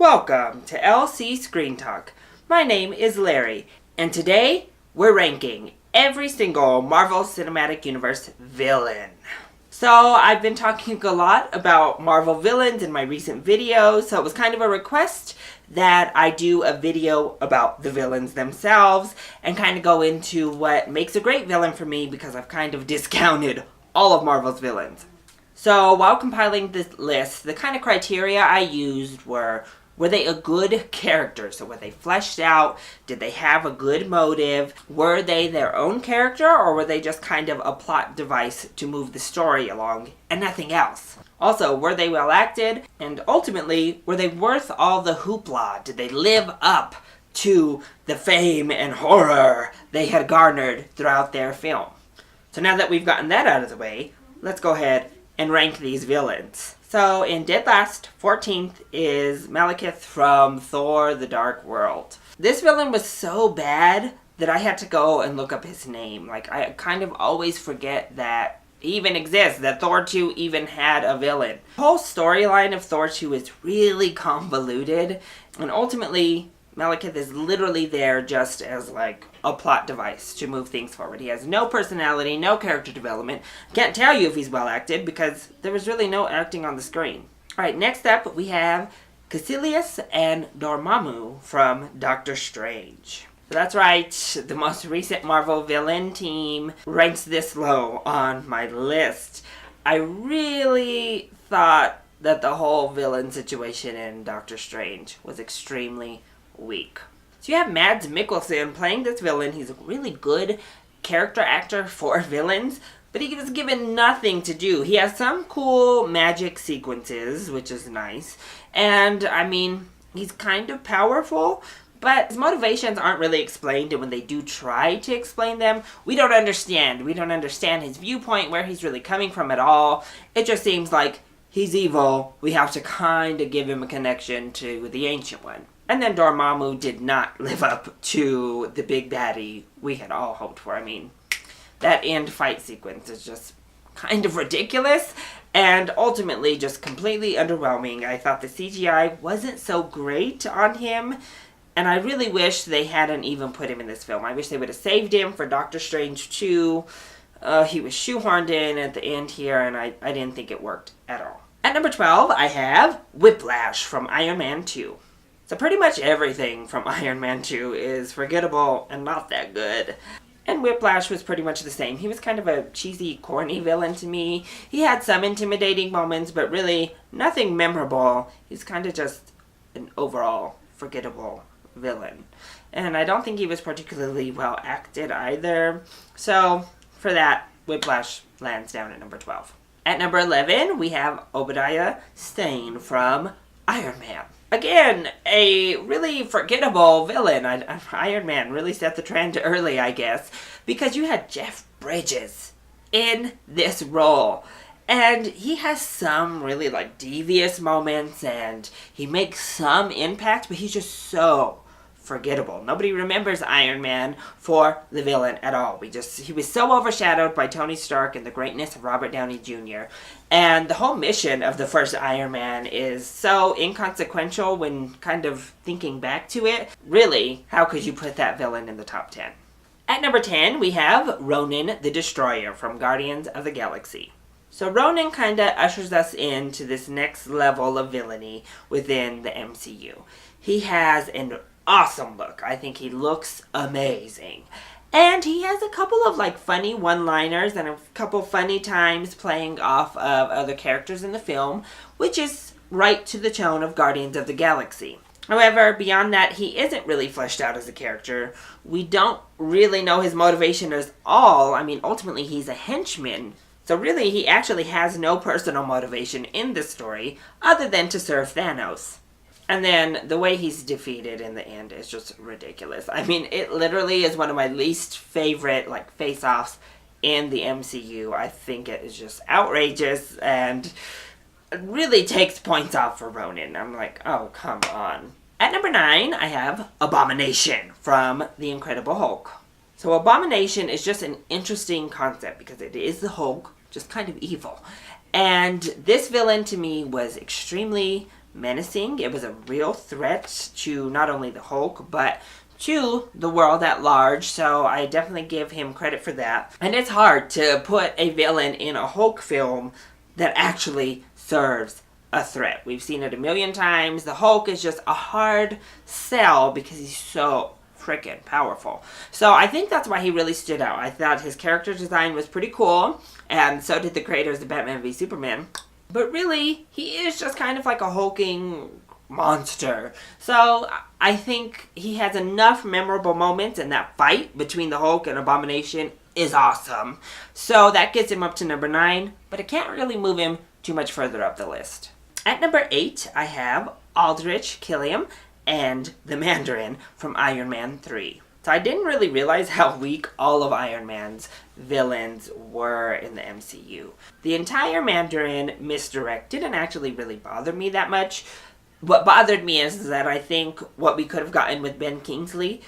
Welcome to LC Screen Talk. My name is Larry, and today we're ranking every single Marvel Cinematic Universe villain. So I've been talking a lot about Marvel villains in my recent videos, so it was kind of a request that I do a video about the villains themselves and kind of go into what makes a great villain for me, because I've kind of discounted all of Marvel's villains. So while compiling this list, the kind of criteria I used were they a good character? So were they fleshed out? Did they have a good motive? Were they their own character, or were they just kind of a plot device to move the story along and nothing else? Also, were they well acted? And ultimately, were they worth all the hoopla? Did they live up to the fame and horror they had garnered throughout their film? So now that we've gotten that out of the way, let's go ahead and rank these villains. So in dead last, 14th is Malekith from Thor: The Dark World. This villain was so bad that I had to go and look up his name. I kind of always forget that he even exists, that Thor 2 even had a villain. The whole storyline of Thor 2 is really convoluted, and ultimately Malekith is literally there just as a plot device to move things forward. He has no personality, no character development. Can't tell you if he's well acted because there was really no acting on the screen. Alright, next up we have Caecilius and Dormammu from Doctor Strange. So that's right, the most recent Marvel villain team ranks this low on my list. I really thought that the whole villain situation in Doctor Strange was extremely weak. So you have Mads Mikkelsen playing this villain. He's a really good character actor for villains, but he was given nothing to do. He has some cool magic sequences, which is nice, and I mean, he's kind of powerful, but his motivations aren't really explained, and when they do try to explain them, we don't understand. We don't understand his viewpoint, where he's really coming from at all. It just seems like he's evil. We have to kind of give him a connection to the Ancient One. And then Dormammu did not live up to the big baddie we had all hoped for. I mean, that end fight sequence is just kind of ridiculous and ultimately just completely underwhelming. I thought the CGI wasn't so great on him, and I really wish they hadn't even put him in this film. I wish they would have saved him for Doctor Strange 2. He was shoehorned in at the end here, and I didn't think it worked at all. At number 12, I have Whiplash from Iron Man 2. So pretty much everything from Iron Man 2 is forgettable and not that good. And Whiplash was pretty much the same. He was kind of a cheesy, corny villain to me. He had some intimidating moments, but really nothing memorable. He's kind of just an overall forgettable villain. And I don't think he was particularly well acted either. So for that, Whiplash lands down at number 12. At number 11, we have Obadiah Stane from Iron Man. Again, a really forgettable villain. Iron Man really set the trend early, I guess, because you had Jeff Bridges in this role. And he has some really devious moments, and he makes some impact, but he's just so forgettable. Nobody remembers Iron Man for the villain at all. He was so overshadowed by Tony Stark and the greatness of Robert Downey Jr. And the whole mission of the first Iron Man is so inconsequential when kind of thinking back to it. Really, how could you put that villain in the top 10? At number 10, we have Ronan the Destroyer from Guardians of the Galaxy. So Ronan kind of ushers us into this next level of villainy within the MCU. He has an awesome look. I think he looks amazing. And he has a couple of funny one-liners and a couple funny times playing off of other characters in the film, which is right to the tone of Guardians of the Galaxy. However, beyond that, he isn't really fleshed out as a character. We don't really know his motivation at all. I mean, ultimately, he's a henchman. So really, he actually has no personal motivation in this story other than to serve Thanos. And then the way he's defeated in the end is just ridiculous. I mean, it literally is one of my least favorite face-offs in the MCU. I think it is just outrageous and really takes points off for Ronan. I'm like, oh, come on. At number 9, I have Abomination from The Incredible Hulk. So Abomination is just an interesting concept because it is the Hulk, just kind of evil. And this villain to me was extremely menacing. It was a real threat to not only the Hulk, but to the world at large, so I definitely give him credit for that. And it's hard to put a villain in a Hulk film that actually serves a threat. We've seen it a million times. The Hulk is just a hard sell because he's so freaking powerful. So I think that's why he really stood out. I thought his character design was pretty cool, and so did the creators of Batman v Superman. But really, he is just kind of like a hulking monster. So I think he has enough memorable moments, and that fight between the Hulk and Abomination is awesome. So that gets him up to number 9, but it can't really move him too much further up the list. At number 8, I have Aldrich Killian and the Mandarin from Iron Man 3. So I didn't really realize how weak all of Iron Man's villains were in the MCU. The entire Mandarin misdirect didn't actually really bother me that much. What bothered me is that I think what we could have gotten with Ben Kingsley,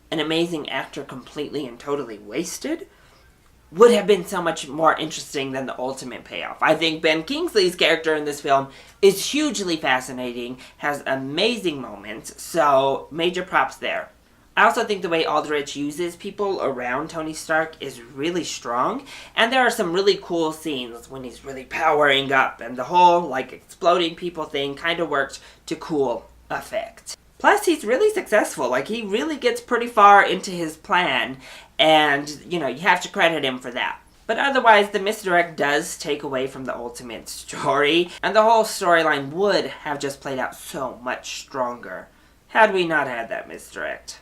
an amazing actor completely and totally wasted, would have been so much more interesting than the ultimate payoff. I think Ben Kingsley's character in this film is hugely fascinating, has amazing moments, so major props there. I also think the way Aldrich uses people around Tony Stark is really strong, and there are some really cool scenes when he's really powering up, and the whole, exploding people thing kind of worked to cool effect. Plus, he's really successful. He really gets pretty far into his plan, and, you have to credit him for that. But otherwise, the misdirect does take away from the ultimate story, and the whole storyline would have just played out so much stronger had we not had that misdirect.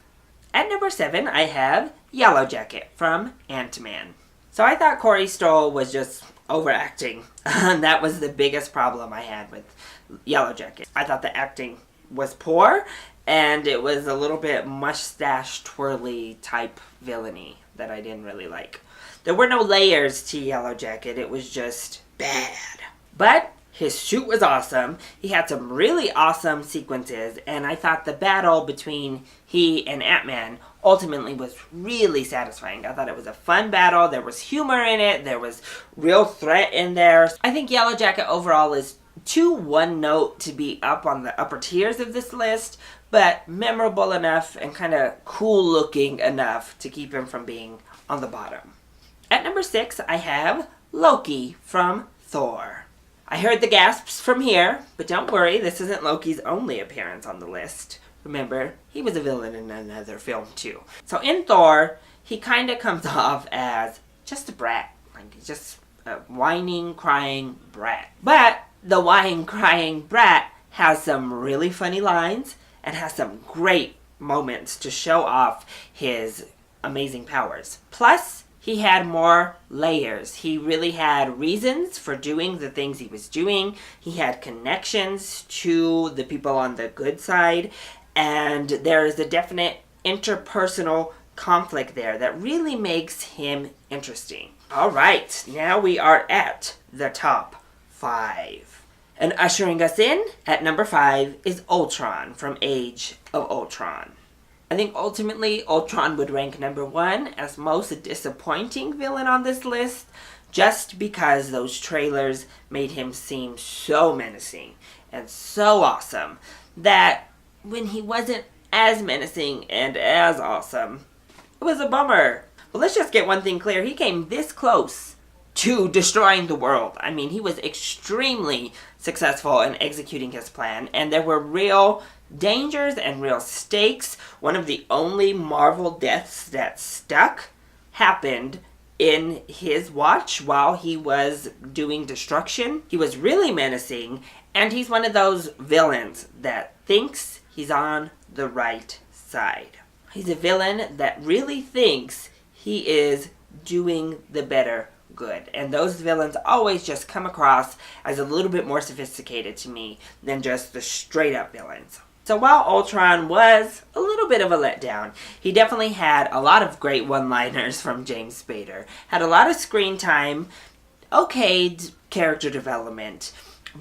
At number 7, I have Yellow Jacket from Ant-Man. So I thought Corey Stoll was just overacting. That was the biggest problem I had with Yellow Jacket. I thought the acting was poor, and it was a little bit mustache twirly type villainy that I didn't really like. There were no layers to Yellow Jacket. It was just bad. But his suit was awesome. He had some really awesome sequences, and I thought the battle between he and Ant-Man ultimately was really satisfying. I thought it was a fun battle. There was humor in it. There was real threat in there. I think Yellow Jacket overall is too one note to be up on the upper tiers of this list, but memorable enough and kind of cool looking enough to keep him from being on the bottom. At number 6, I have Loki from Thor. I heard the gasps from here, but don't worry, this isn't Loki's only appearance on the list. Remember, he was a villain in another film too. So in Thor, he kind of comes off as just a brat. Just a whining, crying brat. But the whining, crying brat has some really funny lines and has some great moments to show off his amazing powers. Plus, he had more layers. He really had reasons for doing the things he was doing. He had connections to the people on the good side. And there is a definite interpersonal conflict there that really makes him interesting. All right, now we are at the top 5. And ushering us in at number 5 is Ultron from Age of Ultron. I think ultimately Ultron would rank number 1 as most disappointing villain on this list, just because those trailers made him seem so menacing and so awesome that when he wasn't as menacing and as awesome, it was a bummer. But let's just get one thing clear. He came this close to destroying the world. I mean, he was extremely successful in executing his plan, and there were real dangers and real stakes. One of the only Marvel deaths that stuck happened in his watch while he was doing destruction. He was really menacing, and he's one of those villains that thinks he's on the right side. He's a villain that really thinks he is doing the better good. And those villains always just come across as a little bit more sophisticated to me than just the straight up villains. So while Ultron was a little bit of a letdown, he definitely had a lot of great one-liners from James Spader. Had a lot of screen time, okayed character development,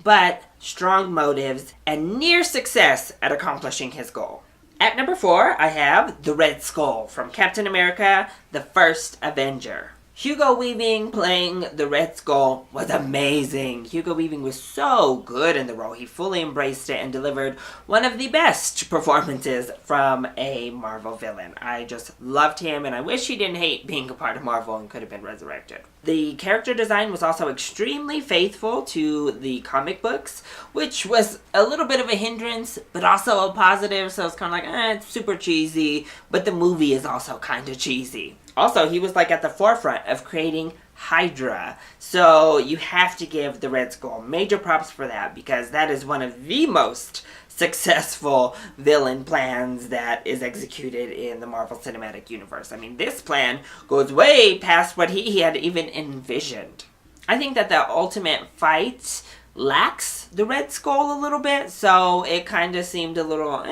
but strong motives and near success at accomplishing his goal. At number 4, I have the Red Skull from Captain America, the First Avenger. Hugo Weaving playing the Red Skull was amazing. Hugo Weaving was so good in the role. He fully embraced it and delivered one of the best performances from a Marvel villain. I just loved him, and I wish he didn't hate being a part of Marvel and could have been resurrected. The character design was also extremely faithful to the comic books, which was a little bit of a hindrance, but also a positive, so it's kind of like, it's super cheesy, but the movie is also kind of cheesy. Also, he was like at the forefront of creating Hydra. So you have to give the Red Skull major props for that, because that is one of the most successful villain plans that is executed in the Marvel Cinematic Universe. I mean, this plan goes way past what he had even envisioned. I think that the ultimate fight lacks the Red Skull a little bit, so it kind of seemed a little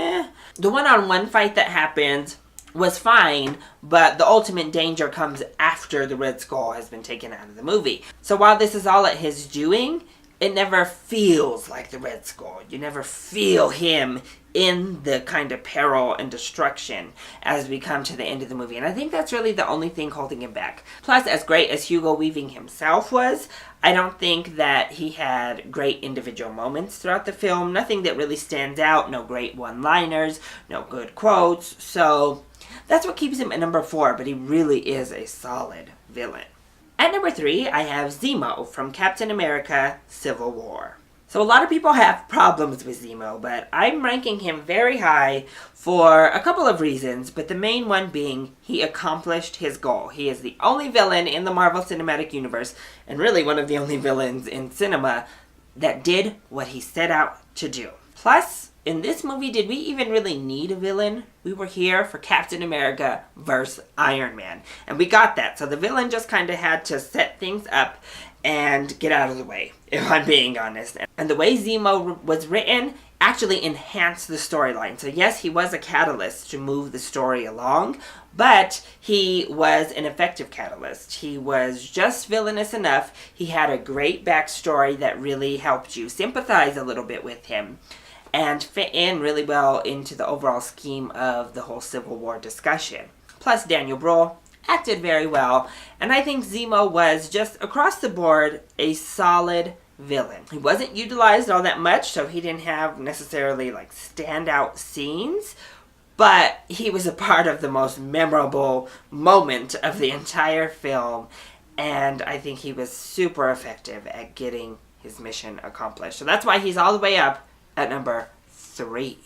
The one-on-one fight that happened was fine, but the ultimate danger comes after the Red Skull has been taken out of the movie. So while this is all at his doing, it never feels like the Red Skull. You never feel him in the kind of peril and destruction as we come to the end of the movie. And I think that's really the only thing holding him back. Plus, as great as Hugo Weaving himself was, I don't think that he had great individual moments throughout the film. Nothing that really stands out. No great one-liners. No good quotes. So that's what keeps him at number 4, but he really is a solid villain. At number 3, I have Zemo from Captain America: Civil War. So a lot of people have problems with Zemo, but I'm ranking him very high for a couple of reasons, but the main one being he accomplished his goal. He is the only villain in the Marvel Cinematic Universe, and really one of the only villains in cinema, that did what he set out to do. Plus, in this movie, did we even really need a villain? We were here for Captain America versus Iron Man. And we got that. So the villain just kind of had to set things up and get out of the way, if I'm being honest. And the way Zemo was written actually enhanced the storyline. So yes, he was a catalyst to move the story along, but he was an effective catalyst. He was just villainous enough. He had a great backstory that really helped you sympathize a little bit with him and fit in really well into the overall scheme of the whole Civil War discussion. Plus, Daniel Bruhl acted very well, and I think Zemo was just across the board a solid villain. He wasn't utilized all that much, so he didn't have necessarily like standout scenes, but he was a part of the most memorable moment of the entire film, and I think he was super effective at getting his mission accomplished. So that's why he's all the way up at number 3.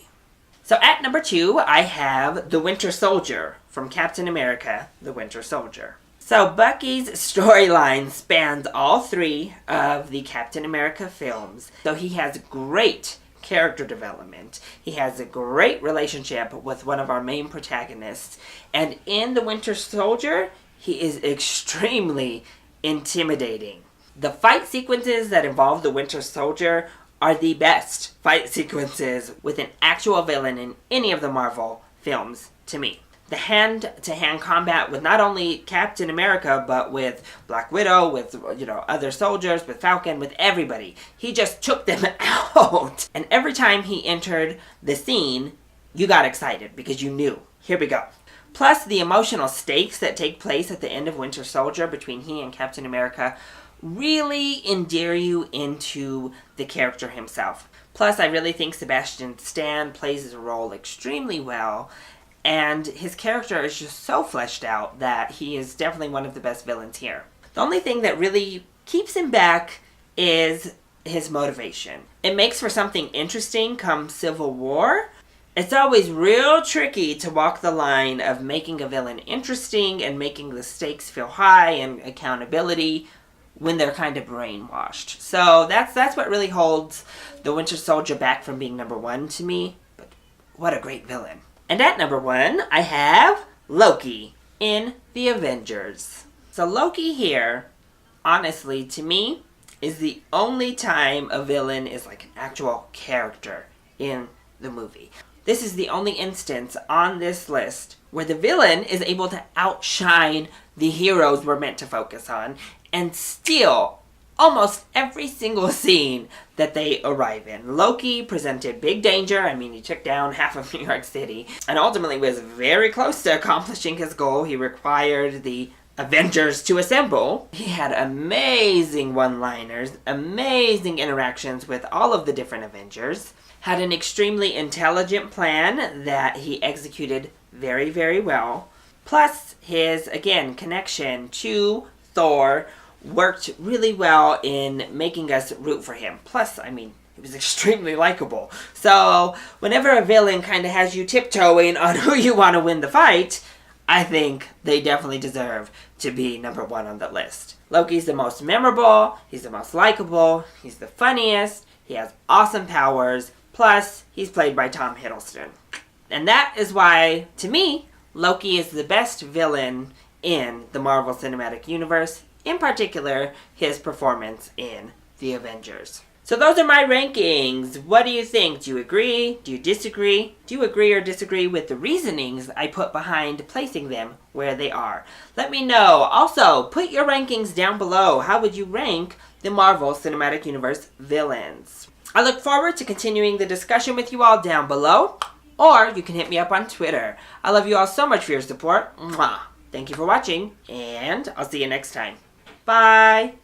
So at number 2, I have the Winter Soldier from Captain America: The Winter Soldier. So Bucky's storyline spans all 3 of the Captain America films. So he has great character development. He has a great relationship with one of our main protagonists. And in The Winter Soldier, he is extremely intimidating. The fight sequences that involve the Winter Soldier are the best fight sequences with an actual villain in any of the Marvel films to me. The hand-to-hand combat with not only Captain America, but with Black Widow, with other soldiers, with Falcon, with everybody. He just took them out. And every time he entered the scene, you got excited because you knew, here we go. Plus, the emotional stakes that take place at the end of Winter Soldier between he and Captain America really endear you into the character himself. Plus, I really think Sebastian Stan plays his role extremely well, and his character is just so fleshed out that he is definitely one of the best villains here. The only thing that really keeps him back is his motivation. It makes for something interesting come Civil War. It's always real tricky to walk the line of making a villain interesting and making the stakes feel high and accountability when they're kind of brainwashed. So that's what really holds the Winter Soldier back from being number 1 to me. But what a great villain. And at number 1, I have Loki in The Avengers. So Loki here, honestly, to me, is the only time a villain is like an actual character in the movie. This is the only instance on this list where the villain is able to outshine the heroes we're meant to focus on and steal almost every single scene that they arrive in. Loki presented big danger. I mean, he took down half of New York City and ultimately was very close to accomplishing his goal. He required the Avengers to assemble. He had amazing one-liners, amazing interactions with all of the different Avengers, had an extremely intelligent plan that he executed very, very well. Plus, his, again, connection to Thor worked really well in making us root for him. Plus, I mean, he was extremely likable. So, whenever a villain kind of has you tiptoeing on who you want to win the fight, I think they definitely deserve to be number one on the list. Loki's the most memorable, he's the most likable, he's the funniest, he has awesome powers, plus he's played by Tom Hiddleston. And that is why, to me, Loki is the best villain in the Marvel Cinematic Universe, in particular, his performance in The Avengers. So those are my rankings. What do you think? Do you agree? Do you disagree? Do you agree or disagree with the reasonings I put behind placing them where they are? Let me know. Also, put your rankings down below. How would you rank the Marvel Cinematic Universe villains? I look forward to continuing the discussion with you all down below, or you can hit me up on Twitter. I love you all so much for your support. Mwah. Thank you for watching, and I'll see you next time. Bye!